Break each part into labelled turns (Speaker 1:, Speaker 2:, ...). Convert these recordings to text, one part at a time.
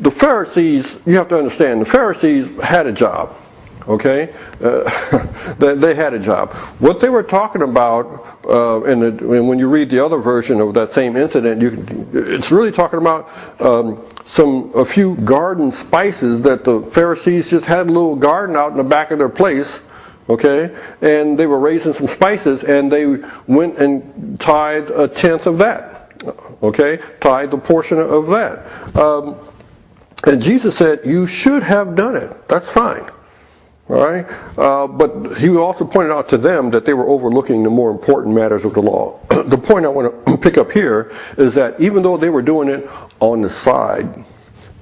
Speaker 1: the Pharisees, you have to understand, the Pharisees had a job. Okay, they had a job. What they were talking about, and when you read the other version of that same incident, it's really talking about a few garden spices that the Pharisees just had a little garden out in the back of their place. Okay, and they were raising some spices, and they went and tithed a tenth of that. Okay, tithed a portion of that. And Jesus said, "You should have done it. That's fine." All right, but he also pointed out to them that they were overlooking the more important matters of the law. The point I want to pick up here is that even though they were doing it on the side,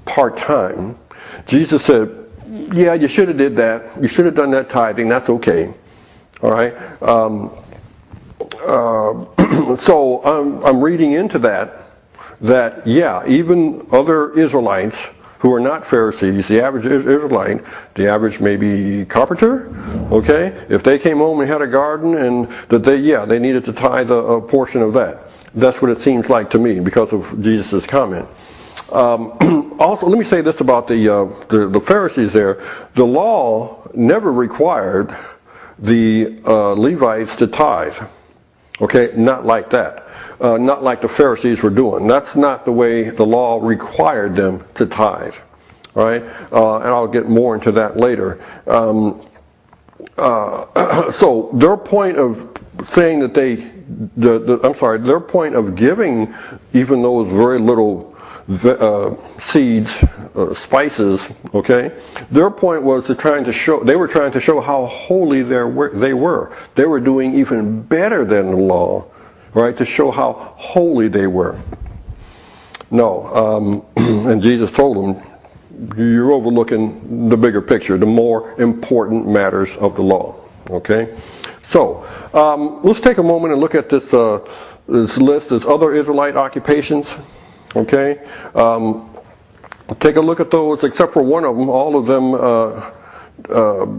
Speaker 1: part-time, Jesus said, yeah, you should have did that. You should have done that tithing. That's okay. All right. So I'm reading into that yeah, even other Israelites who are not Pharisees, the average Israelite, the average maybe carpenter, okay, if they came home and had a garden and that they needed to tithe a portion of that. That's what it seems like to me because of Jesus' comment. Also, let me say this about the Pharisees there. The law never required the Levites to tithe. Okay, not like that. Not like the Pharisees were doing. That's not the way the law required them to tithe. All right, and I'll get more into that later. So their point of saying that their point of giving even those very little seeds, spices, okay, their point was they were trying to show how holy they were. They were doing even better than the law, right, to show how holy they were. No, and Jesus told them, you're overlooking the bigger picture, the more important matters of the law. Okay, so let's take a moment and look at this list. There's other Israelite occupations. Okay, take a look at those. Except for one of them, all of them,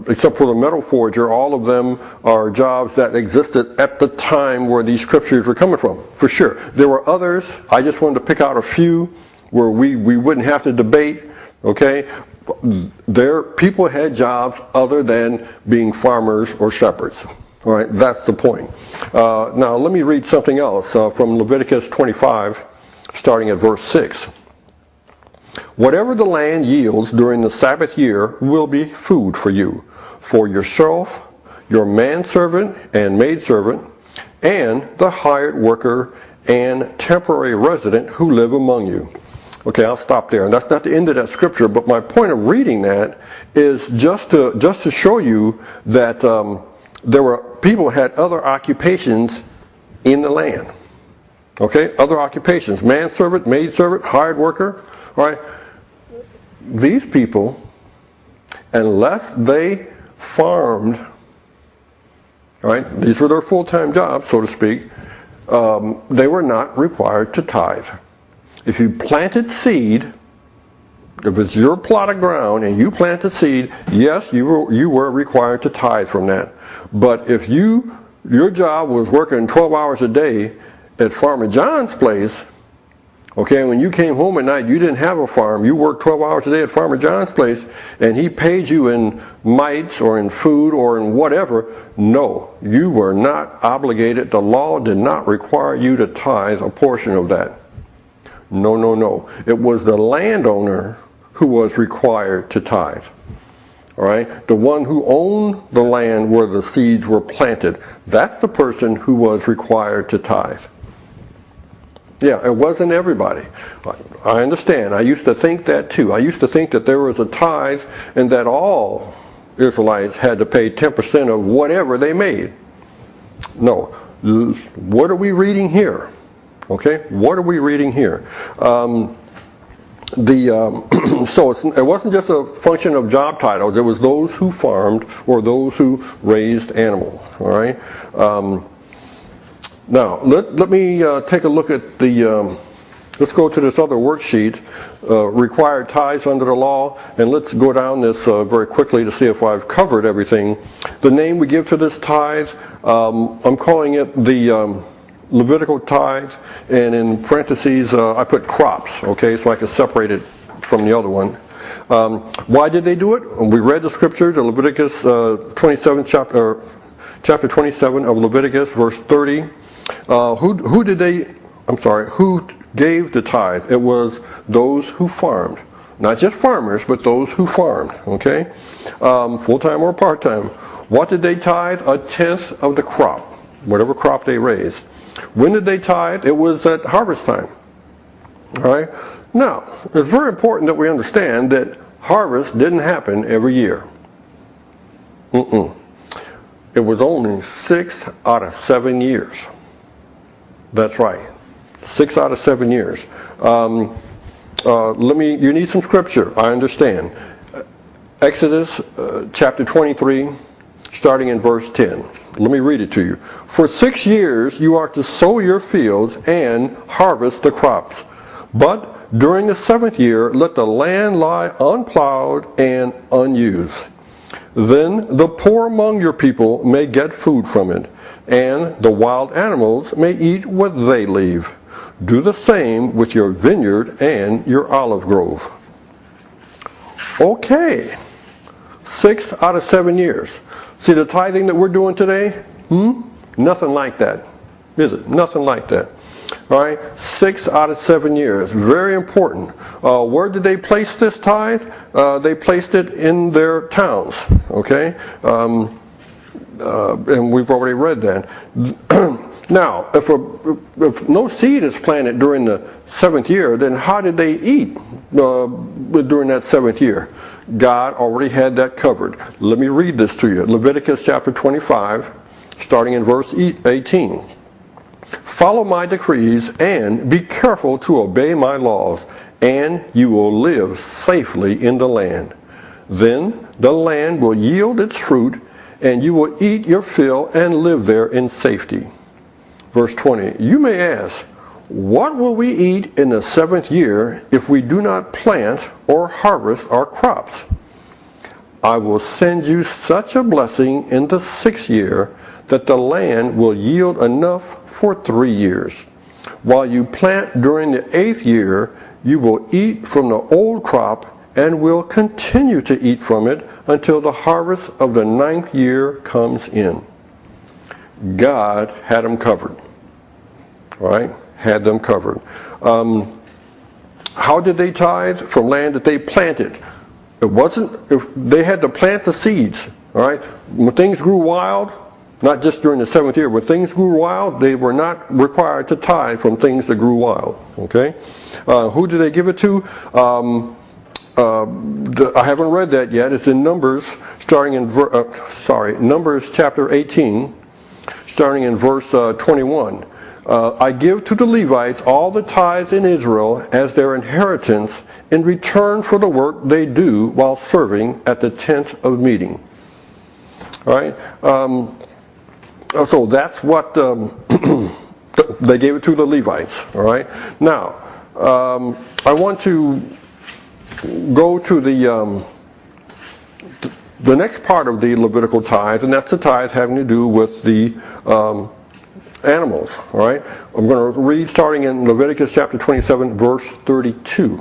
Speaker 1: except for the metal forger, all of them are jobs that existed at the time where these scriptures were coming from. For sure, there were others. I just wanted to pick out a few where we wouldn't have to debate. Okay, people had jobs other than being farmers or shepherds. All right, that's the point. Now let me read something else from Leviticus 25. Starting at verse 6. Whatever the land yields during the Sabbath year will be food for you, for yourself, your manservant and maidservant, and the hired worker and temporary resident who live among you. Okay, I'll stop there. And that's not the end of that scripture, but my point of reading that is just to show you that people had other occupations in the land. Okay, other occupations, manservant, maidservant, hired worker, all right. These people, unless they farmed, all right, these were their full-time jobs, so to speak, they were not required to tithe. If you planted seed, if it's your plot of ground and you planted seed, yes, you were required to tithe from that. But if your job was working 12 hours a day at Farmer John's place, okay, when you came home at night, you didn't have a farm. You worked 12 hours a day at Farmer John's place, and he paid you in mites or in food or in whatever. No, you were not obligated. The law did not require you to tithe a portion of that. No, no, no. It was the landowner who was required to tithe. All right, the one who owned the land where the seeds were planted, that's the person who was required to tithe. Yeah, it wasn't everybody. I understand. I used to think that too. I used to think that there was a tithe and that all Israelites had to pay 10% of whatever they made. No. What are we reading here? Okay, what are we reading here? So it wasn't just a function of job titles. It was those who farmed or those who raised animals. All right. Now, let me take a look at let's go to this other worksheet, required tithes under the law, and let's go down this very quickly to see if I've covered everything. The name we give to this tithe, I'm calling it the Levitical tithe, and in parentheses I put crops, okay, so I can separate it from the other one. Why did they do it? We read the scriptures in Leviticus 27, chapter 27 of Leviticus, verse 30. Who gave the tithe? It was those who farmed. Not just farmers, but those who farmed. Okay, full-time or part-time. What did they tithe? A tenth of the crop, whatever crop they raised. When did they tithe? It was at harvest time. All right. Now, it's very important that we understand that harvest didn't happen every year. It was only 6 out of 7 years. That's right. 6 out of 7 years. You need some scripture, I understand. Exodus chapter 23, starting in verse 10. Let me read it to you. For 6 years you are to sow your fields and harvest the crops. But during the 7th year, let the land lie unplowed and unused. Then the poor among your people may get food from it, and the wild animals may eat what they leave. Do the same with your vineyard and your olive grove. Okay. 6 out of 7 years. See the tithing that we're doing today? Nothing like that. Is it? Nothing like that. All right. 6 out of 7 years. Very important. Where did they place this tithe? They placed it in their towns. Okay. And we've already read that. Now, if no seed is planted during the 7th year, then how did they eat during that 7th year? God already had that covered. Let me read this to you. Leviticus chapter 25, starting in verse 18. Follow my decrees and be careful to obey my laws, and you will live safely in the land. Then the land will yield its fruit, and you will eat your fill and live there in safety. Verse 20, you may ask, what will we eat in the 7th year if we do not plant or harvest our crops? I will send you such a blessing in the 6th year that the land will yield enough for 3 years. While you plant during the 8th year, you will eat from the old crop and will continue to eat from it until the harvest of the 9th year comes in. God had them covered. All right? Had them covered. How did they tithe? From land that they planted. It wasn't, if they had to plant the seeds. All right? When things grew wild, not just during the 7th year, when things grew wild, they were not required to tithe from things that grew wild. Okay? Who did they give it to? I haven't read that yet. It's in Numbers, starting in Numbers chapter 18, starting in verse 21. I give to the Levites all the tithes in Israel as their inheritance in return for the work they do while serving at the tent of meeting. All right. So that's what they gave it to the Levites. All right. Now, I want to go to the next part of the Levitical tithe, and that's the tithe having to do with the animals. All right, I'm going to read starting in Leviticus chapter 27, verse 32.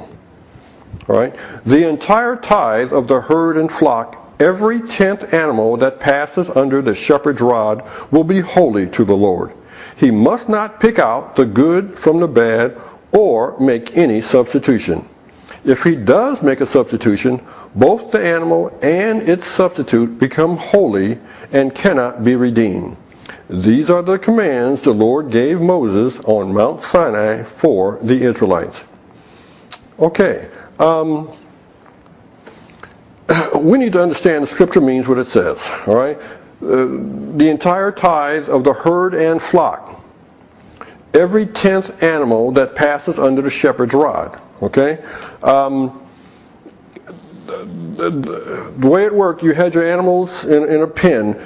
Speaker 1: All right, the entire tithe of the herd and flock, every 10th animal that passes under the shepherd's rod, will be holy to the Lord. He must not pick out the good from the bad or make any substitution. If he does make a substitution, both the animal and its substitute become holy and cannot be redeemed. These are the commands the Lord gave Moses on Mount Sinai for the Israelites. Okay. We need to understand the scripture means what it says. All right. The entire tithe of the herd and flock. Every 10th animal that passes under the shepherd's rod. Okay. The way it worked, you had your animals in a pen.